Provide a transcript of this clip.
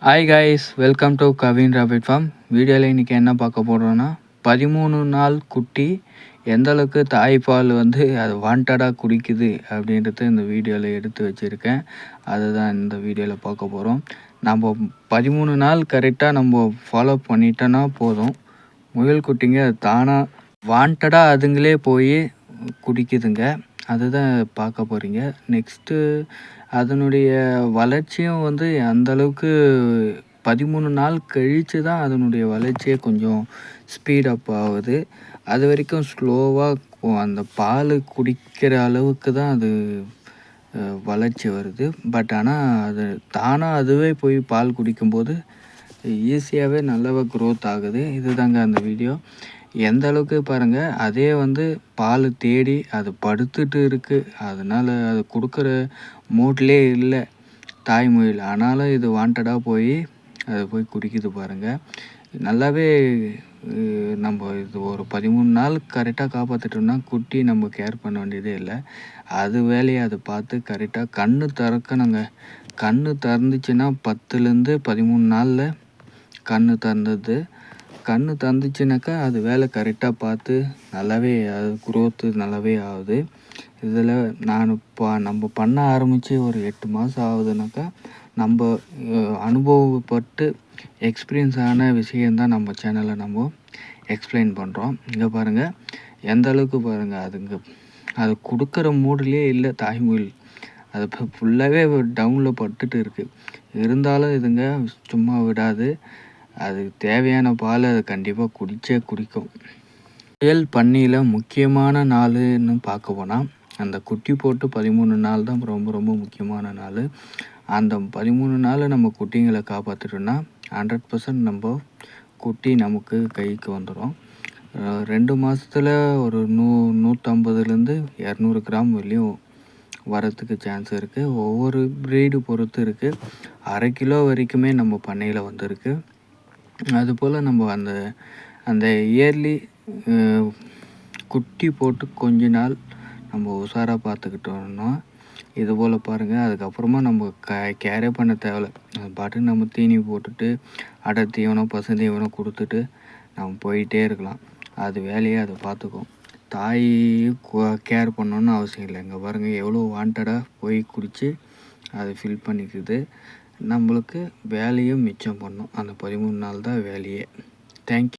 Hi guys, welcome to Kavin rapid form. வீடியோவில் இன்றைக்கி என்ன பார்க்க போகிறோன்னா 13 நாள் குட்டி எந்த அளவுக்கு தாய்ப்பால் அது வாண்டடாக குடிக்குது அப்படின்றத இந்த வீடியோவில் எடுத்து வச்சுருக்கேன். அதை தான் இந்த வீடியோவில் பார்க்க போகிறோம். நம்ம 13 நாள் கரெக்டாக நம்ம ஃபாலோ பண்ணிட்டோன்னா போதும், முயல் குட்டிங்க அது தானாக வாண்டடாக அதுங்களே போய் குடிக்குதுங்க. அதுதான் பார்க்க போகிறீங்க. நெக்ஸ்ட்டு அதனுடைய வளர்ச்சியும் அந்தளவுக்கு 13 நாள் கழித்து தான் அதனுடைய வளர்ச்சியே கொஞ்சம் ஸ்பீடப் ஆகுது. அது வரைக்கும் ஸ்லோவாக அந்த பால் குடிக்கிற அளவுக்கு தான் அது வளர்ச்சி வருது. பட் ஆனால் அது தானாக அதுவே போய் பால் குடிக்கும்போது ஈஸியாகவே நல்லாவே க்ரோத் ஆகுது. இதுதாங்க அந்த வீடியோ. எந்த அளவுக்கு பாருங்கள், அதே பால் தேடி அது படுத்துட்டு இருக்குது. அதனால் அது கொடுக்குற மூட்லேயே இல்லை தாய்மொழியில். ஆனாலும் இது வாண்டடாக போய் அது போய் குடிக்குது பாருங்கள். நல்லாவே நம்ம இது ஒரு 13 நாள் கரெக்டாக காப்பாற்றிட்டோம்னா குட்டி நம்ம கேர் பண்ண வேண்டியதே இல்லை. அது வேலையை அதை பார்த்து கரெக்டாக கண்ணு திறக்கணுங்க. கண்ணு திறந்துச்சுன்னா 10லேருந்து 13 நாளில் கண்ணு திறந்துச்சுனாக்கா அது வேலை கரெக்டாக பார்த்து நல்லாவே அது குரோத்து நல்லாவே ஆகுது. இதில் நம்ம பண்ண ஆரம்பித்து ஒரு 8 மாதம் ஆகுதுனாக்கா நம்ம அனுபவப்பட்டு எக்ஸ்பீரியன்ஸ் ஆன விஷயந்தான் நம்ம சேனலில் நம்ம எக்ஸ்பிளைன் பண்ணுறோம். இங்கே பாருங்கள், எந்த அளவுக்கு பாருங்கள், அது கொடுக்குற மூடுலேயே இல்லை தாய்மொழி. அது இப்போ ஃபுல்லாகவே டவுனில் பட்டுட்டு இருக்குது. இருந்தாலும் இதுங்க சும்மா விடாது. அதுக்கு தேவையான பால் அது கண்டிப்பாக குடிக்கும். முயல் பண்ணையில் முக்கியமான நாள்னு பார்க்க போனால் அந்த குட்டி போட்டு 13 நாள் தான் ரொம்ப ரொம்ப முக்கியமான நாள். அந்த 13 நாள் நம்ம குட்டிங்களை காப்பாற்றிட்டோம்னா 100% நம்ம குட்டி நமக்கு கைக்கு வந்துடும். 2 மாதத்தில் ஒரு 150லேருந்து 200 கிராம் வெளியும் வரத்துக்கு சான்ஸ் இருக்குது. ஒவ்வொரு ப்ரீடு பொறுத்து இருக்குது. அரை கிலோ வரைக்குமே நம்ம பண்ணையில் வந்திருக்கு. அதுபோல் நம்ம அந்த இயர்லி குட்டி போட்டு கொஞ்ச நாள் நம்ம உஷாராக பார்த்துக்கிட்டோம்னா இது போல் பாருங்கள். அதுக்கப்புறமா நம்ம கேரே பண்ண தேவையில்ல. அது பாட்டுக்கு நம்ம தீனி போட்டுட்டு அடை தீவனம் பசு தீவனம் கொடுத்துட்டு நம்ம போயிட்டே இருக்கலாம். அது வேலையை அதை பார்த்துக்கும். தாய் கேர் பண்ணணுன்னு அவசியம் இல்லை. இங்கே பாருங்கள், எவ்வளோ வாண்டடாக போய் குடித்து அதை ஃபில் பண்ணிக்குது. நம்மளுக்கு வேலையும் மிச்சம் பண்ணும். அந்த 13 நாள் தான் வேலையே. தேங்க்யூ.